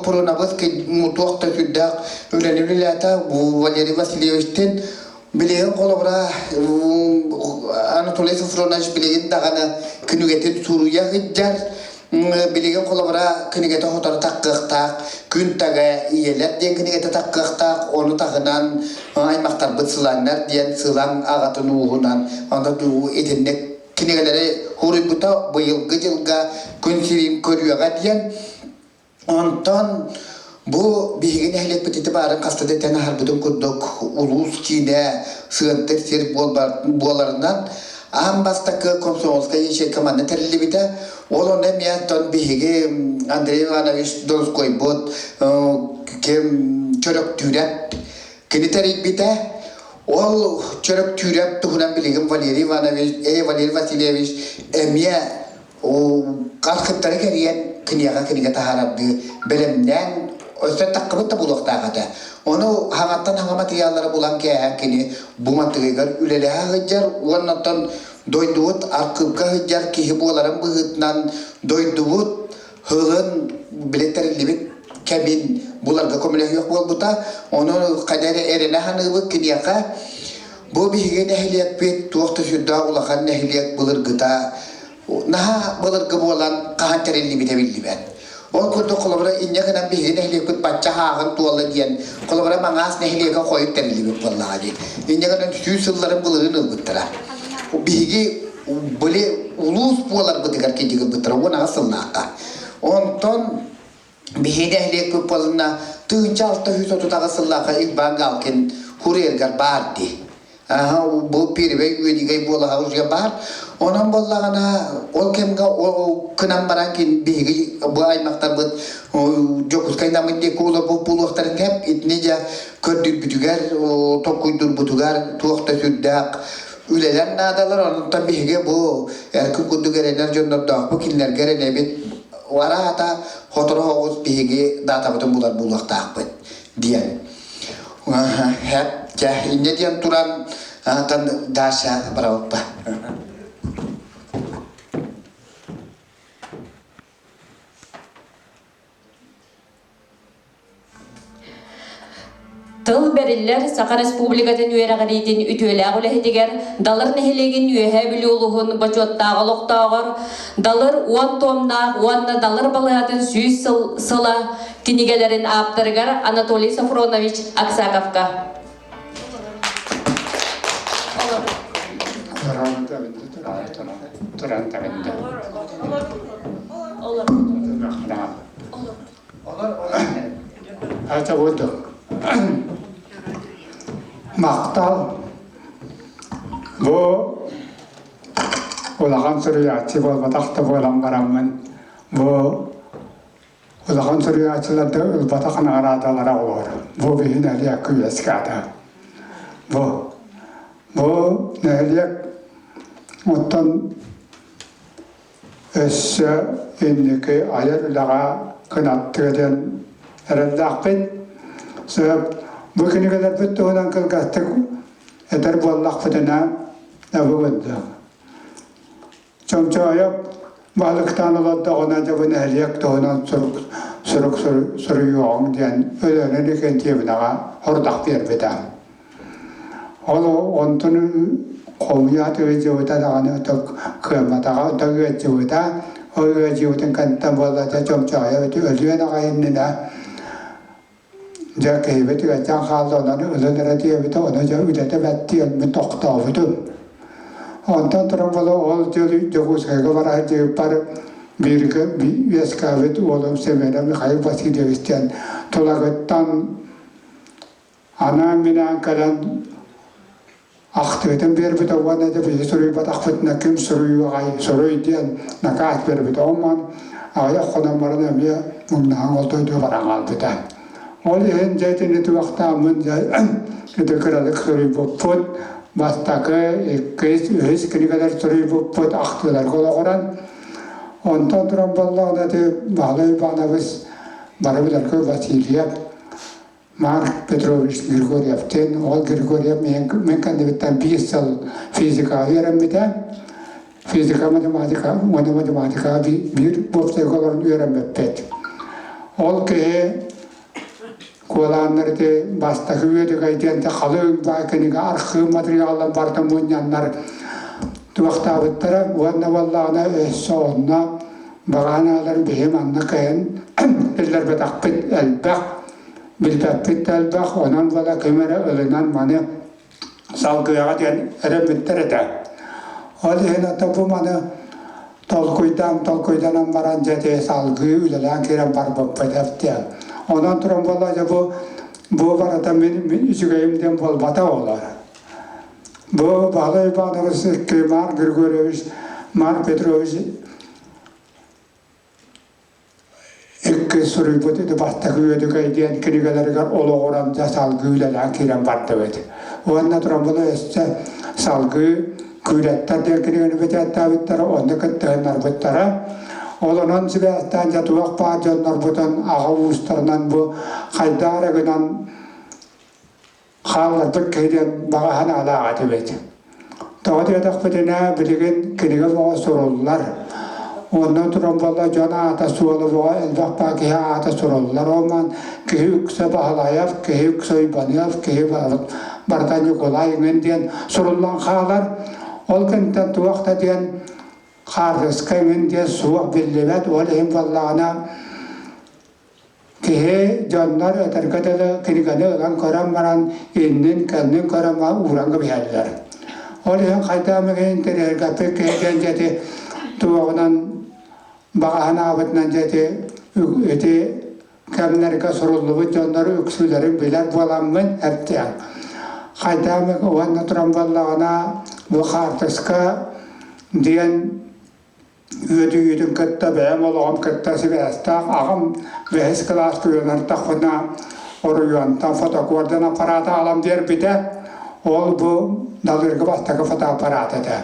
Пронавоз мутуакта күддәк үләнүләтә Валерий Васильевичтен билеген колобра Анатолий Сафронович билеген дагана күнүгәтен Суруя гыджар билеген колобра күнүгәтә хотар таккыктак күнтәгә иеләт дигән күнүгәтә таккыктак оны тагынан аймактар бытсыланнар дигән сылан агатын угунан анда ду этеннек күнүгәләре хорыбыта быелгы жылга күнсирин көрүгә дигән Ondan bu bilgin ehliyet bititi barın kastada eten harbudun kurduk ulus kine sığıntır serip boğalarından ambastakı komsomolska yeşil kamanı terili bite olon hem yattan bilgi Andrei Ivanovich Donskoy bot kim çörük türet kini terik bite ol çörük türet tuhunan bilgin Valeri Ivanovich Valeri Vasilyevich emiye o kalkıptara geriyen kiniga taharabdı belemden öste takıbıtta bulaqtağıda onu hangattan hanga materialları bulan kini bu material üleleha hıcar ondan doyduvut arkıbka hıcar kihi boğaların bıhıtnan doyduvut hılın biletleri libit kabin bularga komüleh yok bol buta onu kaderi erene hanıbı kiniga bu bihige nehliyat bit tuğta şudda ulaqan nehliyat bulur gıta Naha balık bolan kahanterli bitebildi ben. O kurdu kolabra ince kadar bir nehli kut pacha hakan tuvalı diyen kolabra mangas nehli ka koyup terli bir vallahi. İnce kadar yüzyılların balığını bıtıra. O bilgi böyle ulus bolar bıtıkar ki diye bıtıra o nasıl naka. Ondan bir nehli kut balığına tığınca altta hüsotu takasıllaka ilk bangalken huriyergar bardi. Bu pir ve güveni bola havuzga bar. Onun bollağına ol kemga o kınan barankin bilgi bu aymaktar bıt jokus kaynamın diye kula bu puluhtarın hep itnece kördür bütüger tokuydur butugar tuğukta süddak üleler nadalar onun da bilgi bu erkek kudu gerener jönler bu kinler gerene bit vara hata hotoro hovuz bilgi data bütün bular bulakta akbet diyen hep ince diyen turan tan dasha barawakpa Tıl beriller Sakar Respublika'nın üyereğinin ütüyle ağılehediger dalar nehilegin üyehe bilioluğun bacottağı loktağır dalar 10 tomna 10 dalar balıgatın süyüz sıla kinigelerin aptırgar Anatoliy Safronovich Aksakovka. Maktal bu ulağan sürüyatçı bolbatakta bolan baramın bu ulağan sürüyatçılarda ılbatakın aradalara olur. Bu bir nehliyak küyeskada. Bu nehliyak ottan össe indiki ayar ulağa kınattı eden erellakbet sebep bu kini kadar bitti olan kılgattık eder bu Allah fıdına nabıvıddı. Çomçaya balıktan oladı ona da bu nehliyak da ona sürüyor diyen ölenini kentiye binağa hordak bir bida. Olu ontunu komiyat öcüvüda dağını kıyamatağa da öcüvüda o öcüvüdün kanıtan bollaca çomçaya ölüyen ağayımnına Giờ kể với cái trang khảo rồi nó lên ra thì với tôi nó giờ để cho bạn tiền mình tóc tàu với tôi. Ông ta trong vào all chơi cho cô sẽ có vào chơi par bir cái viết cái với tôi ông sẽ về đó khai phát cái điều tiền. Thôi là cái tan anh mình ăn cái đó aktiviten bir bit awan da bi suri bat akfat nakim suri ay suri dian nakat bir bit omman aya khona marana miya mumna ngol toy do barangal bitan. Oleh hen jaitin itu waktu aman jai kita kerana suri bopot basta ke kes kini kadar suri bopot aktular kalau orang ontan teramballah nanti balai banabes barabilar ke Vasilia Mark Petrovich Grigoriev ol Grigoriev men devetan pisal fizika öğren biten fizika matematika bir bopse kolor öğrenmek pet Ol ki kualanları basta hüvedi gaydiyen de kalın bakiniga arxı materyallar bardan bunyanlar tuvaxtabıttara uanna vallana soğunna bağanalar bihim anna kayan iller betakpit elbaq bilbaqpit elbaq onan vala kemere ılınan mani salgıyağa diyen eremittere de ol hena tabu mani tolkuydan ammaran jete salgı ülelen kiren barbap bedeftiyen ondan turan vala bu barada min içigayimden bol bata olar. Bu bağlay bağlarız ki Mar Grigorevich, Mar Petrovich iki soruyu budu da basta güyüdü gaydiyen kirigelerger olu oranca salgı ülelen kiren bardavet. Ondan turan vala esse salgı güyretler diyen kirigeni betetta bittara onda kıttığınlar bittara Olunan sibestan jatuak pajonlar buton ağa uustarnan bu kaydarıgınan xallardık keyden bağahan alağa tebet. Doğru yadak bedene bilgin kinige boğa sorullar. Ondan turan valla jona ata sualı boğa elbaq bakiha ata sorullar. Oman kihi ükse bahalayaf, kihi ükse ibaniyaf, kihi bardan yukolay ingen diyen sorullan xalar. Ol kentten tuakta diyen Xardıska ingen diyen suak billibet olihim vallağına kihe jonlar öterketele kinigane olan korammaran innin kennin korama uğranga bihaller. Olihim kaydamıgin terergapı kehden jeti tuğunan bağahana abitnan jeti öte kemlerge sorullubu jonları üksülerin biler bolamın heptiyan. Kaydamıgin oğanna turan vallağına bu xardıska diyen Üyüdüğün kıtta beğen olağım kıtta sibestak ağam vehes klas kuyunar takına oruyuantan fotokordan aparata alam der bide ol bu dalırgı bastaka foto aparata da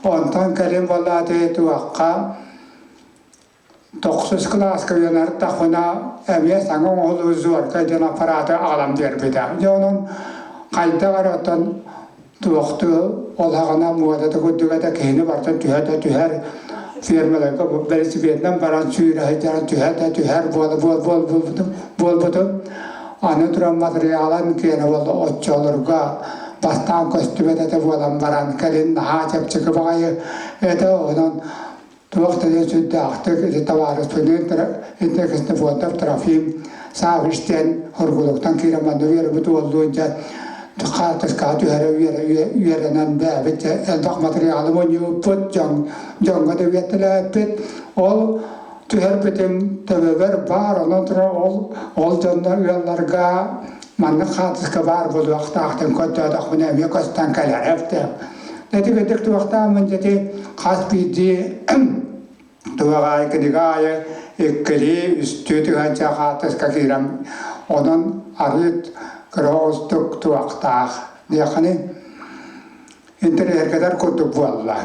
ondan kelim valla de tuakka 9 klas kuyunar takına emiye sangon olu zor kaydan aparata alam der bide onun kayda varatan tuaktu olağına muadada kuduga kehini bartan tüher firmalarga berisi Vietnam baran suyra hajaran tüher bol butum ana turan materyalan kena valla ocçolurga bastan kostümede de volan baran kalin hacap çıkıp ayı ete onun tuakta de südde aktık ete tavarız pönün entekesine voldap trafim savişten horguluktan kiramandı veri butu olduğunca Xartıs kağıt üyerenen bebet elbaq materyalım onu put jonga da vetelepet ol tüher betim tebeber bar ondan sonra ol jonlar üyelerga manna xartıs ka bar bolu axtaqtan kotta da xuna me kostan kalar hafta neti gedik tu vaqta men jeti xas bidi tuğay kedigaya ekkeli üstütü hanca xartıs ka kiram ondan arit Kroostuk tuaqtaaq diaqani inter kadar kutuk valla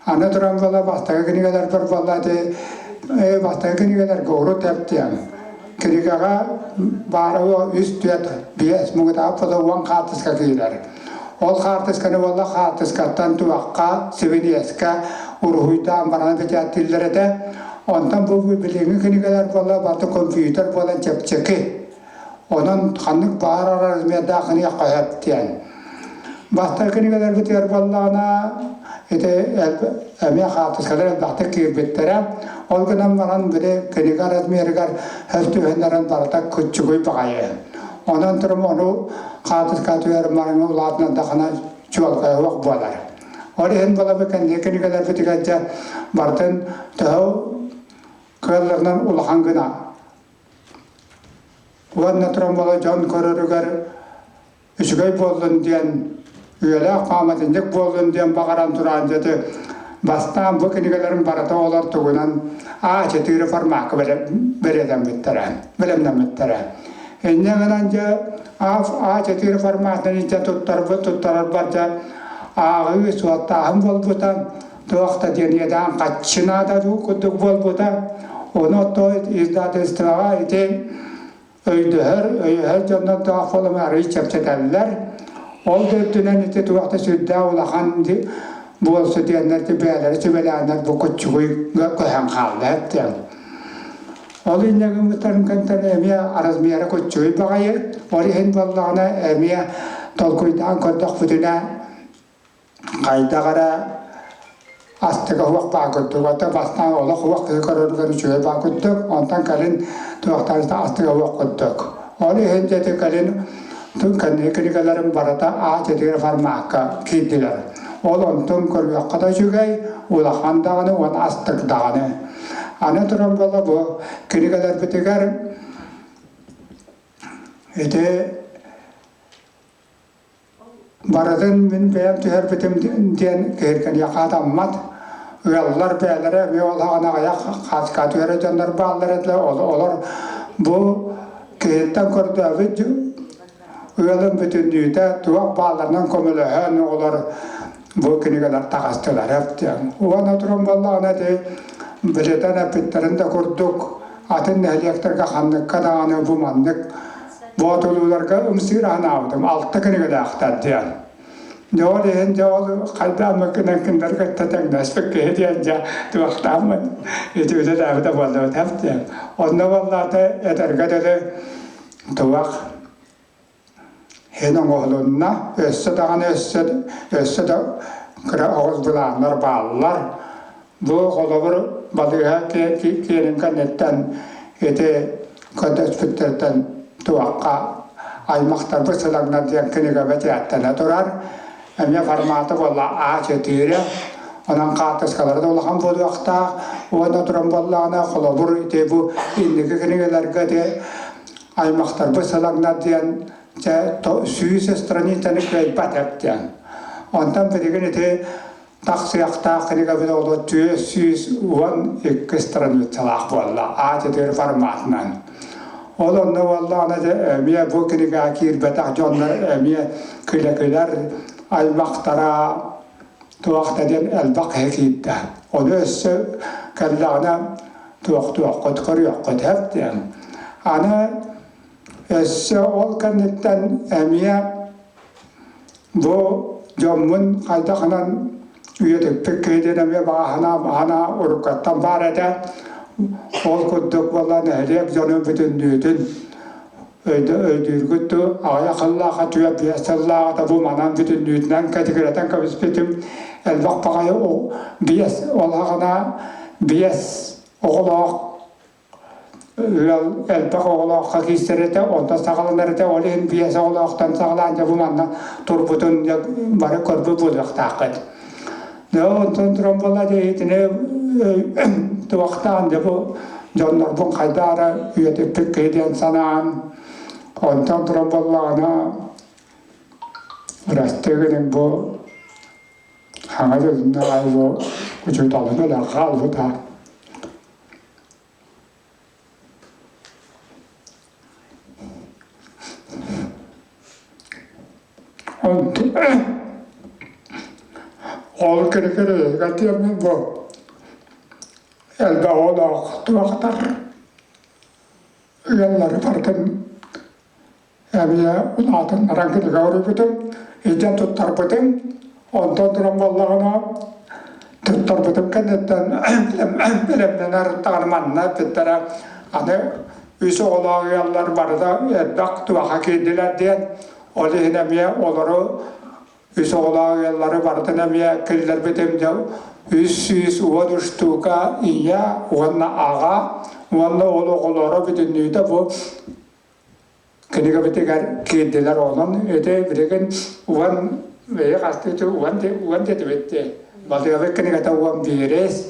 ana turan valla bastaga kini kadar par valla de bastaga kini kadar goro taptian kini kaga baro üstüet bias mugata apala uang khatis ka kilar ol khatis kana valla khatis ka tantuaqqa siviniaska uruhuita ambarana bejatillerete ondan bu bilingi kini kadar valla batu komputer valla çepçeki Onun kanlık bağırarar meydakını yakayat diyen. Bastakini kadar bitiyor vallağına emeğe xatıs kadar elbaqtı kirbettere. Ol günden varan bile kinigar etmeyergar höftühenlerin barıda küçüğü bağayı. Ondan turum onu xatıs katıyor marını ulatına dağına çuvalkaya vaq bolar. Ori hen bola bekendi kini kadar bitikatça barıdan tühü kıyarlarından ulağangına. Uanna turamala jon kororgar üsgay boldun diyen üyele qamatınjak boldun diyen baqaran turan jeti bastan bu kinigelerin barata olar tugunan çetiri farmak bereden bittere belemden bittere enne gananja çetiri farmaktan içe tuttar barca ağı suatta ham bolbutan tuaqta diyen yedan qaçına da kuduk bolbutan onu to izdat istrağa ite Öydüher candan dağfalım arayı çepçeteller. Ol döptünen ite tuaqta südda ulağan bolsa diyenler de beyler çöbelenler bu küçüğü koyan kaldı hep diyen. Olu inne gümütlerin kantan emiye arazmiyara koçuy bagayı. Olu hen ballağına emiye tolkuydan kordak bütüne kaydagara astıga huvak bağırdık. Hatta bastan ola huvak kararıları çöğe bağırdık. Ondan kalın tuğaktarızda astıga huvak koyduk. Olu hen jeti kalın tüm kanikaların barata ağaç edir farmaka kiddiler. Olu tüm koruyaq kada çöğey ulahan dağını on astık dağını. Ana durum valla bu kanikalar bitigar ede Baradın min beyam tüher bitim diyen kehirken yakada ammat. Uyallar beylere ve ola ana ayak katka tühere canlar bağlar etle olur. Bu kehirten kordu avid uyalın bütün düğüde tuvak bağlarından komülühen olur. Bu kinikalar takastılar hep diyen. Uvan oturum valla ana de bileden epitlerinde kurduk. Atın nehliyeklerge kanlıkka dağını bu manlık. Bu atılılarga ımsır anavdım. Altta kinikalar aktar diyen. Ne oluyor? Ne oluyor? Kalbi amıkından kinderge teteng nasbek kehediyence tuvaktağımın. Öyle de evde vallahi tepti. Onda vallahi da ederge dedi tuvak. Henin oğlunna össe dağını össe de kıra oğuz bulanlar bağlılar. Bu kolabır balığa kelin kannetten ete kadas bütterden tuvakka aymaktar bu sılagnar diyen kiniga betiyattan durar. Emiye formatı valla ağaç etiri. Onun katıskaları da olağan bu vakta. Ona duran valla ana kolabır ete bu indiki kinigalarga de aymaktar bu sılagnar diyen süyüs estranitani kaybat yaptiyan. Ondan berigen ete taksiyakta kiniga bile olu tüye süyüs uvan iki estranit salak valla ağaç etiri formatından. Olanda valla ana de emiye bu kiniga akir betak jonlar emiye kıyla aymaktara tuakta den elbak hekidde. Onu össe kellana tuak kotkar yok hep diyen. Ana össe ol kannetten emiye bu jomun kaydakanan üyedik pekkeyden emiye hana urukattan barada ol kudduk valla nehliyek jonun bütün düğdün. Öydürgüttü, ayakıllağa tüye biyasallağa da bu manan bütün düğünden kategoriden kabis bitim elbak bakayı o biyas olağına biyas oğulağı elbak oğulağı kakistirete onda sağlanırete olehin biyas oğulağıdan sağlanca bu manan turbutun barı korbu buluk taqet. Ne ondan durum valla deyitine tuvaktan da bu jonlar bun kaydara üyede pekkeyden sanaan ondan durum vallağına rastgele bu hangi bu vücudalına da kaldı da ol kere gatiyam bu elde ola tuaktar yalları partın emiye ulatın rangını gavru bütün iyice tuttar bütün ondan durum vallağına tuttar bütün kennetten bilemden arıttağını manna bittere hani üsü olağı yallar barda edbak tuaka kendiler diyen olihin emiye oluru üsü olağı yalları barda emiye killer bitimce üs uva düştüğü iya uvanna ağa uvanna oğlu bütün nüyde bu kiniga bitigar kediler olan ede birigen uvan veya kastı uvan dedi bitti. Baldiga ve kiniga ta uvan bires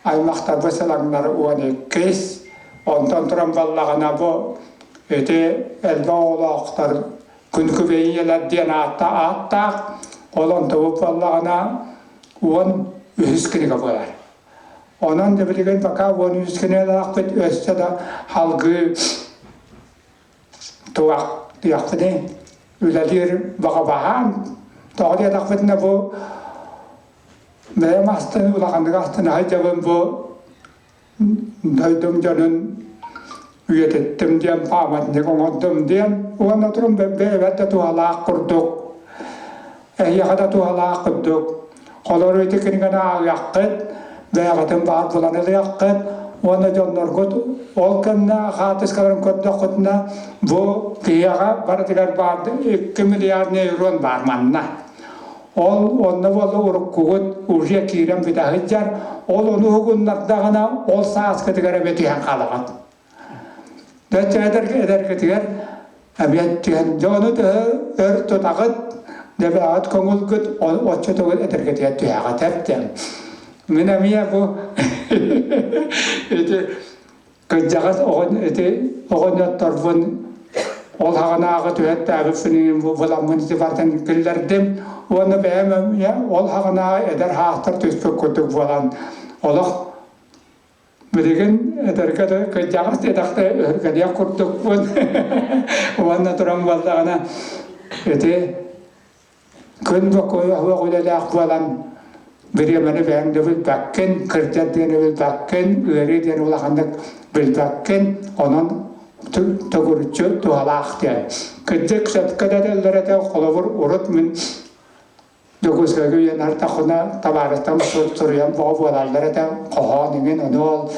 aymaktar basalanglar uvan ekes ondan turan vallağına bu ede elba oğlu aktar künkü beyiyeler diyen atta olan tavup vallağına uvan ühüs kiniga bolar. Ondan da birigen baka uvan ühüs kiniga akbet össe da halgı tuak diyakfede üledir bakabahan toğdiya takfetine bu benim astını ulağandık astını haycabın bu daydum canın üyetettim diyen pamatını kongoddum diyen uğan oturum bebette tuğalağı kurduk yakada tuğalağı kurduk kolor ötekini gana yakkıt ve yakatın bağır bulanılı yakkıt Ona jonlar got ol kanna hatis kalan kodda kodna bu kiyaga baratigar bad 2 milyar neuron var manna. Ol onna wala urukkugut urja kiram bita hijjar ol onu hugunnak dagana ol saas katigara beti hanqalagat. Da çayder eder ketigar abiyat tihan jonu da erto tagat debat kongul gut ocho togut eder ketigar tihaga taptem. Minamiya bu ete kajagat ogon ete ogon yatarfun ol hagana agat uyat tabifini bu bulamın tifartan killerdim onu beğenmem ya ol hagana eder haftar tüspek kutuk falan olak Berigen ederkede kajagat edakte kadiya kurtuk pun onu turam valdana ete kun bakoy hava kulelak falan Beriamane ben devil bakken kerja devil bakken eri den ulakandak bil bakken onun togurcu tuhalakte kecek sat kadar da kolabur urut min dokuz kagı yanar takuna tabaratan soruyan bu olaylara da qohaningin onu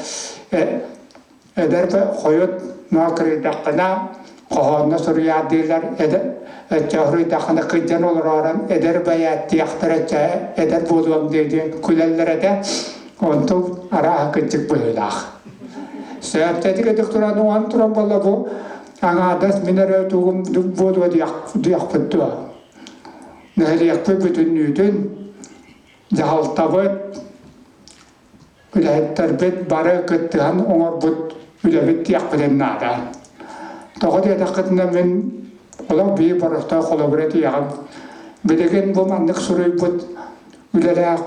eder de koyut nakri dakna qohanna soruya diler eder Çahri dakna kıcan olaran eder bayat yahtaraca eder bozulum dedi kulellere de onu ara kıcık buyular. Sebepteki doktoranın antron balla bu ana das minere tuğum bodu diyak püttü. Nehri yakpı bütün nüdün cahal tabıt üle terbet bara kıttıhan onar but üle bit yakpıden nada. Toğut yadakıtına min Ola bir barışta kolaborati yağım. Bilegen bu manlık soruyu bud ülerak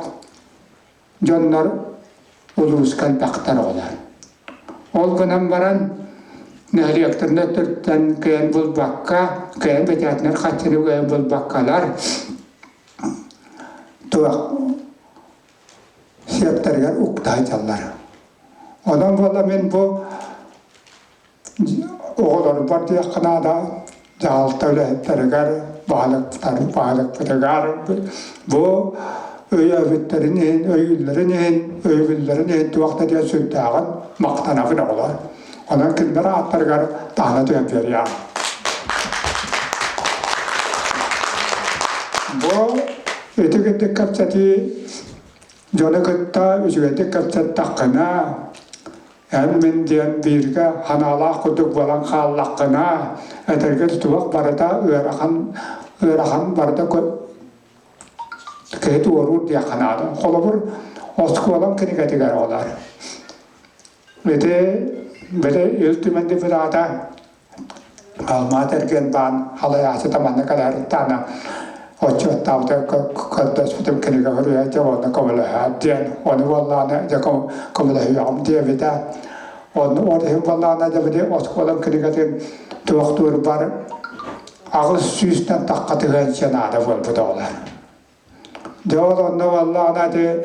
jonlar uluşkan baktar olar. Ol günüm varan nehri yaktırına türtten keyen bul bakka, keyen betiyatlar kaçırı keyen bul bakkalar. Tuğak siyaptargar uktay çallar. Ondan valla men bu oğulları parti yakına da Jaltavle tergar balık tergar bu öyavitlerin öyavitlerin tuakta diye sütağın maktanafı da olar. Onun kimlere atlargar tahna duyabilir ya. Bu etiketlik kapsati jona kıtta ücretik kapsat takkına men diyen birga hanala kuduk balan khallaqına eterge tuak barada örahan barada kayıt uğrur diye kanada kolabur oskolam kini katigar olar böyle iltimende birada almatergen ban halayası tamanna kadar tana ocho tavda kadas putem kini kahruya jawabna kamala diyen onu vallana jakom kamala yam diye vida onu hem vallana javide oskolam kini katin tuaktur bar ağız süsten takkatigen çenada vol budolar Jawab onu vallana de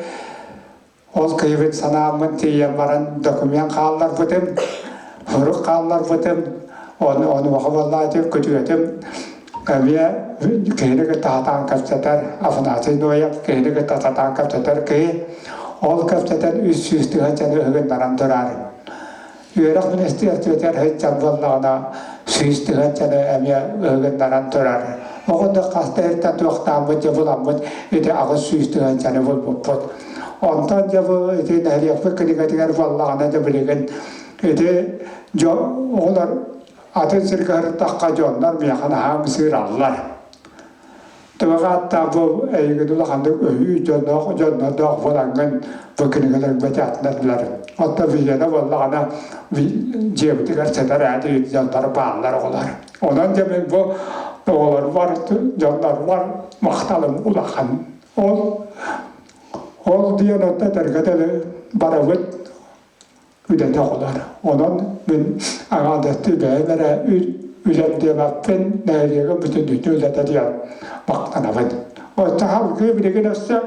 ol kıyvet sanamın tiye baran dokumen kallar putem huruk kallar putem onu vallana de kötüyetim Kaya kehine ke tahtaan kapsatar afnasi noyak kehine ke tahtaan kapsatar ke all kapsatar üst dengan channel hagen daram dorar yurak minister tujar hay chaballana üst dengan channel amya hagen daram dorar ogoda qaster tatu waqtam jabulam ite agos üst dengan channel bopot ontan jabu ite dari apa kedigar wallana jabeligen ite jo olar Atın sirgar takka jonlar miyakan hamsirallar. Tıvakat bu eygidula kandık öyü jonlar dağ falangan bakınıgalar bacatlarlar. Hatta viyana vallana cebdigar setar adi jonlar bağlar olar. Ondan cemin bu oğlar var, jonlar var, maktalım ulakan. Ol diye notta tergadeli baravut Üdete olar. Onun ben ağadeti beğenlere ülemde bakken nehirge bütün dünya üdete diyen baktanavın. O tahavgı bilgin olsa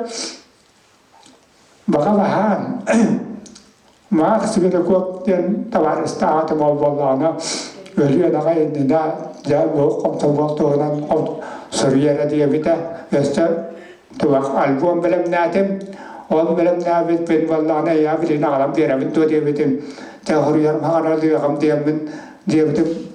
bakabahan maak sigara kuat diyen tavar istahatım ol vallana ölüye naga indine ya bu komtal voltuğunan Suriyere diye bite işte tuvak album bilem natim Ol benim ne ben vallahi ne ya bilin ağlam diyelim. Tuğ diyebilirim. Te horuyarım hana diyorum diyebilirim.